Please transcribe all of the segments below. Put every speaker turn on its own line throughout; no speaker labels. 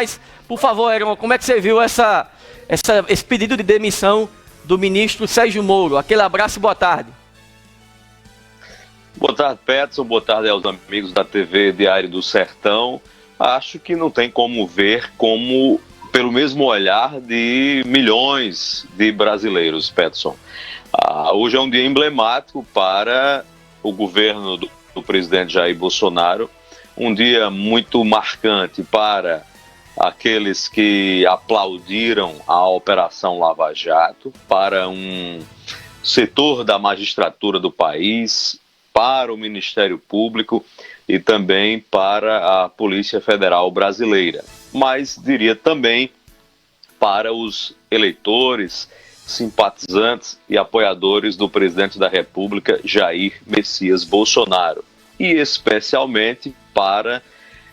Mas, por favor, Heron, como é que você viu esse pedido de demissão do ministro Sérgio Moro? Aquele abraço e boa tarde.
Boa tarde, Peterson. Boa tarde aos amigos da TV Diário do Sertão. Acho que não tem como ver pelo mesmo olhar de milhões de brasileiros, Peterson. Hoje é um dia emblemático para o governo do presidente Jair Bolsonaro, um dia muito marcante para aqueles que aplaudiram a Operação Lava Jato, para um setor da magistratura do país, para o Ministério Público e também para a Polícia Federal Brasileira. Mas diria também para os eleitores, simpatizantes e apoiadores do presidente da República, Jair Messias Bolsonaro. E especialmente para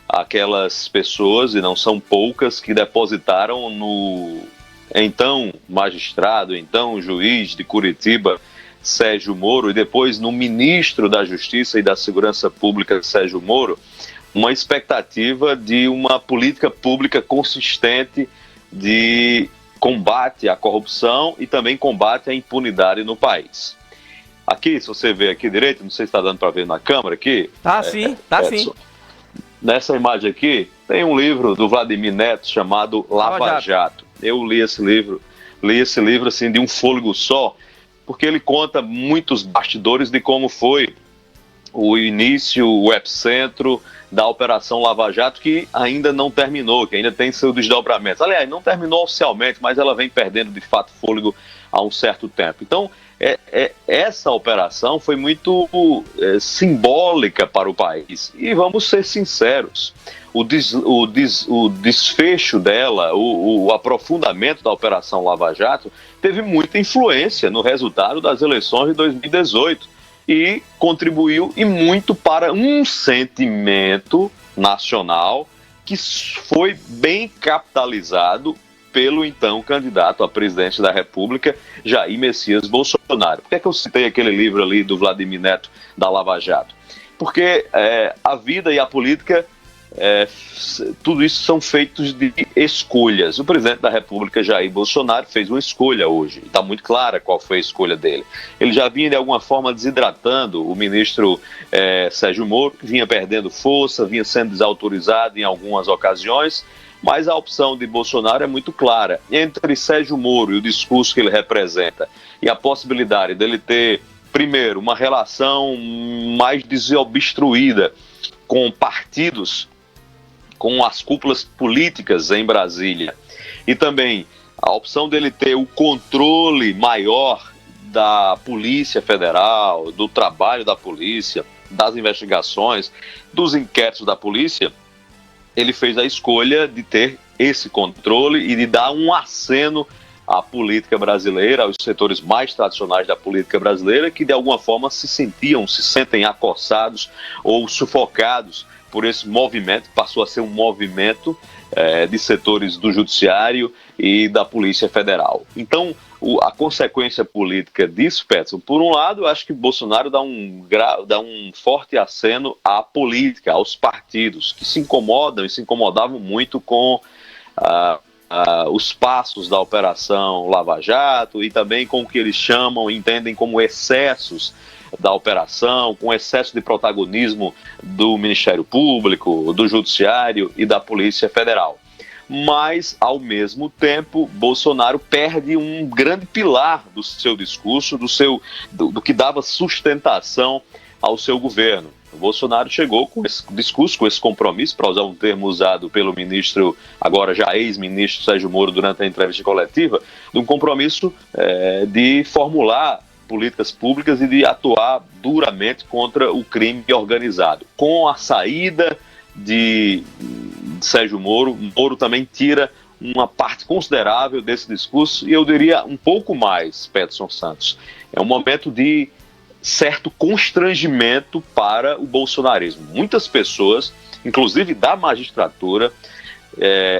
aquelas pessoas, e não são poucas, que depositaram no então magistrado, então juiz de Curitiba, Sérgio Moro, e depois no ministro da Justiça e da Segurança Pública, Sérgio Moro, uma expectativa de uma política pública consistente de combate à corrupção e também combate à impunidade no país. Aqui, se você ver aqui direito, não sei se está dando para ver na câmera aqui.
Tá sim, tá sim.
Nessa imagem aqui, tem um livro do Vladimir Neto chamado Lava Jato. Eu li esse livro assim de um fôlego só, porque ele conta muitos bastidores de como foi o início, o epicentro da Operação Lava Jato, que ainda não terminou, que ainda tem seu desdobramento. Aliás, não terminou oficialmente, mas ela vem perdendo de fato fôlego há um certo tempo. Então, essa operação foi muito simbólica para o país. E vamos ser sinceros, o desfecho dela, o aprofundamento da Operação Lava Jato, teve muita influência no resultado das eleições de 2018 e contribuiu e muito para um sentimento nacional que foi bem capitalizado pelo então candidato a presidente da República, Jair Messias Bolsonaro. Por que eu citei aquele livro ali do Vladimir Neto, da Lava Jato? Porque a vida e a política, tudo isso são feitos de escolhas. O presidente da República, Jair Bolsonaro, fez uma escolha hoje. Está muito clara qual foi a escolha dele. Ele já vinha, de alguma forma, desidratando o ministro Sérgio Moro, que vinha perdendo força, vinha sendo desautorizado em algumas ocasiões, mas a opção de Bolsonaro é muito clara. Entre Sérgio Moro e o discurso que ele representa e a possibilidade dele ter, primeiro, uma relação mais desobstruída com partidos, com as cúpulas políticas em Brasília, e também a opção dele ter o controle maior da Polícia Federal, do trabalho da polícia, das investigações, dos inquéritos da polícia, ele fez a escolha de ter esse controle e de dar um aceno à política brasileira, aos setores mais tradicionais da política brasileira, que de alguma forma se sentem acossados ou sufocados por esse movimento, que passou a ser um movimento de setores do judiciário e da Polícia Federal. Então, a consequência política disso, Peterson, por um lado, eu acho que Bolsonaro dá um forte aceno à política, aos partidos, que se incomodam e se incomodavam muito com os passos da Operação Lava Jato e também com o que eles chamam e entendem como excessos da operação, com excesso de protagonismo do Ministério Público, do Judiciário e da Polícia Federal. Mas, ao mesmo tempo, Bolsonaro perde um grande pilar do seu discurso, do que dava sustentação ao seu governo. O Bolsonaro chegou com esse discurso, com esse compromisso, para usar um termo usado pelo ministro, agora já ex-ministro Sérgio Moro, durante a entrevista coletiva, de um compromisso de formular políticas públicas e de atuar duramente contra o crime organizado. Com a saída de Sérgio Moro, Moro também tira uma parte considerável desse discurso, e eu diria um pouco mais, Peterson Santos. É um momento de certo constrangimento para o bolsonarismo. Muitas pessoas, inclusive da magistratura,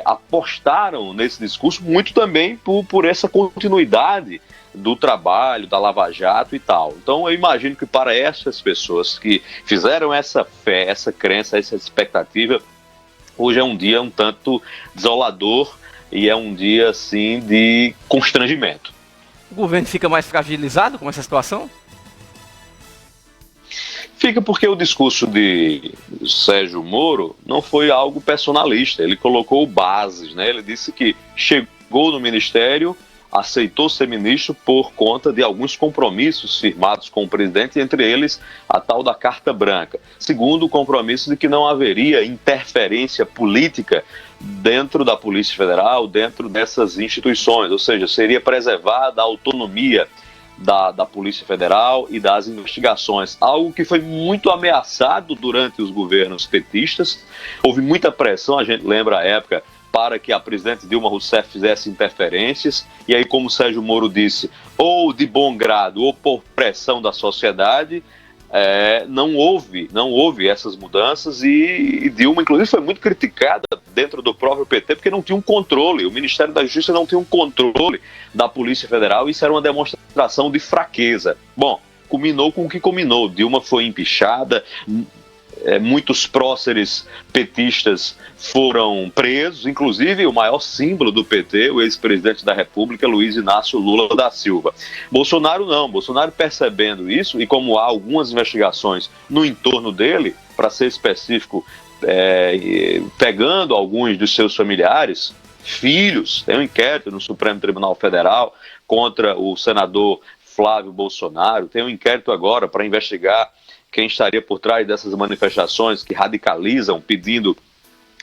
apostaram nesse discurso muito também por essa continuidade do trabalho, da Lava Jato e tal. Então eu imagino que para essas pessoas que fizeram essa fé, essa crença, essa expectativa, Hoje é um dia um tanto desolador e é um dia, assim, de constrangimento.
O governo fica mais fragilizado com essa situação?
Fica porque o discurso de Sérgio Moro não foi algo personalista, ele colocou bases, né? Ele disse que chegou no ministério, aceitou ser ministro por conta de alguns compromissos firmados com o presidente, entre eles a tal da Carta Branca. Segundo, o compromisso de que não haveria interferência política dentro da Polícia Federal, dentro dessas instituições, ou seja, seria preservada a autonomia da Polícia Federal e das investigações, algo que foi muito ameaçado durante os governos petistas. Houve muita pressão, a gente lembra a época, para que a presidente Dilma Rousseff fizesse interferências, e aí, como Sérgio Moro disse, ou de bom grado ou por pressão da sociedade, não houve essas mudanças, e Dilma, inclusive, foi muito criticada dentro do próprio PT, porque não tinha um controle, o Ministério da Justiça não tinha um controle da Polícia Federal, e isso era uma demonstração de fraqueza. Bom, culminou com o que culminou, Dilma foi empichada, muitos próceres petistas foram presos, inclusive o maior símbolo do PT, o ex-presidente da República, Luiz Inácio Lula da Silva. Bolsonaro não, Bolsonaro percebendo isso, e como há algumas investigações no entorno dele, para ser específico, pegando alguns dos seus familiares, filhos, tem um inquérito no Supremo Tribunal Federal contra o senador Flávio Bolsonaro, tem um inquérito agora para investigar quem estaria por trás dessas manifestações que radicalizam, pedindo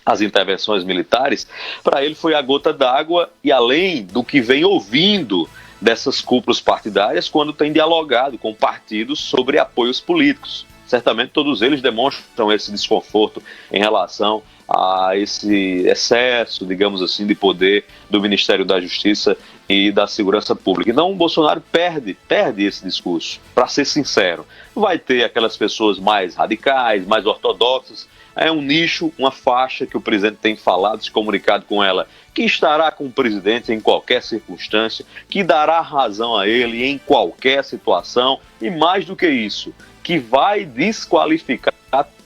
as intervenções militares. Para ele foi a gota d'água, e além do que vem ouvindo dessas cúpulas partidárias quando tem dialogado com partidos sobre apoios políticos. Certamente todos eles demonstram esse desconforto em relação a esse excesso, digamos assim, de poder do Ministério da Justiça e da Segurança Pública. Então o Bolsonaro perde esse discurso, para ser sincero. Vai ter aquelas pessoas mais radicais, mais ortodoxas, é um nicho, uma faixa que o presidente tem falado, se comunicado com ela, que estará com o presidente em qualquer circunstância, que dará razão a ele em qualquer situação, e mais do que isso, que vai desqualificar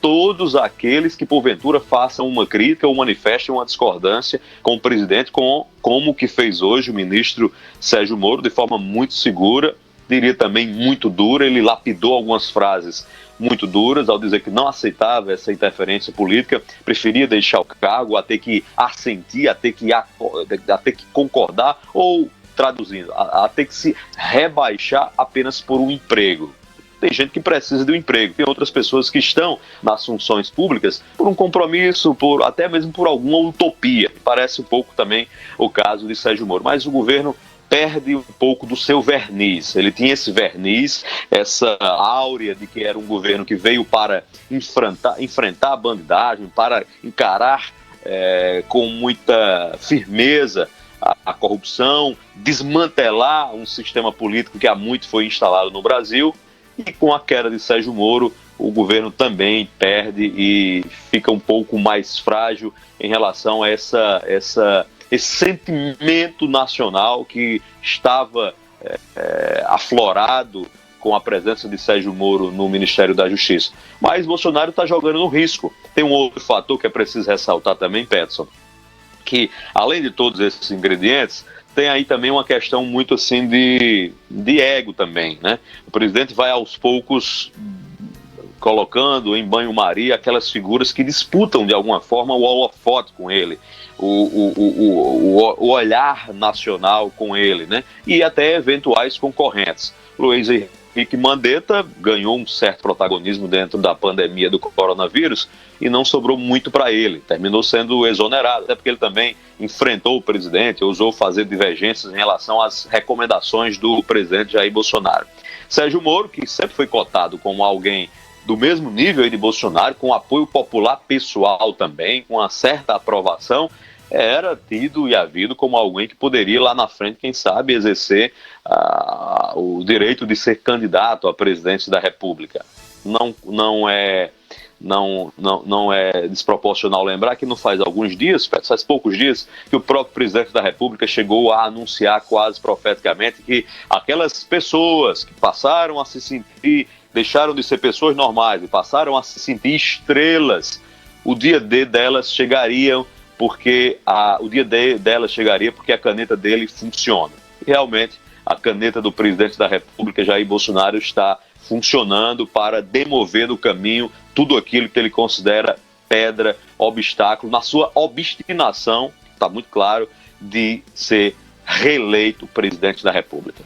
todos aqueles que porventura façam uma crítica ou manifestem uma discordância com o presidente, como o que fez hoje o ministro Sérgio Moro, de forma muito segura, diria também muito dura. Ele lapidou algumas frases muito duras ao dizer que não aceitava essa interferência política, preferia deixar o cargo a ter que assentir, a ter que concordar, ou, traduzindo, a ter que se rebaixar apenas por um emprego. Tem gente que precisa de um emprego, tem outras pessoas que estão nas funções públicas por um compromisso, até mesmo por alguma utopia. Parece um pouco também o caso de Sérgio Moro. Mas o governo perde um pouco do seu verniz. Ele tinha esse verniz, essa áurea de que era um governo que veio para enfrentar a bandidagem, para encarar com muita firmeza a corrupção, desmantelar um sistema político que há muito foi instalado no Brasil. E com a queda de Sérgio Moro, o governo também perde e fica um pouco mais frágil em relação a esse sentimento nacional que estava aflorado com a presença de Sérgio Moro no Ministério da Justiça. Mas Bolsonaro está jogando no risco. Tem um outro fator que é preciso ressaltar também, Peterson, que além de todos esses ingredientes, tem aí também uma questão muito assim de ego também, né? O presidente vai aos poucos colocando em banho-maria aquelas figuras que disputam de alguma forma o holofote com ele, o olhar nacional com ele, né? E até eventuais concorrentes. Luiz Henrique Mandetta ganhou um certo protagonismo dentro da pandemia do coronavírus e não sobrou muito para ele, terminou sendo exonerado, até porque ele também enfrentou o presidente, ousou fazer divergências em relação às recomendações do presidente Jair Bolsonaro. Sérgio Moro, que sempre foi cotado como alguém do mesmo nível aí de Bolsonaro, com apoio popular pessoal também, com uma certa aprovação, era tido e havido como alguém que poderia lá na frente, quem sabe, exercer o direito de ser candidato à presidência da República. Não é desproporcional lembrar que não faz alguns dias, faz poucos dias, que o próprio presidente da República chegou a anunciar quase profeticamente que aquelas pessoas que passaram a se sentir, deixaram de ser pessoas normais e passaram a se sentir estrelas, o dia D delas chegaria porque o dia D delas chegaria porque a caneta dele funciona. E realmente a caneta do presidente da República, Jair Bolsonaro, está funcionando para demover do caminho tudo aquilo que ele considera pedra, obstáculo, na sua obstinação, está muito claro, de ser reeleito presidente da República.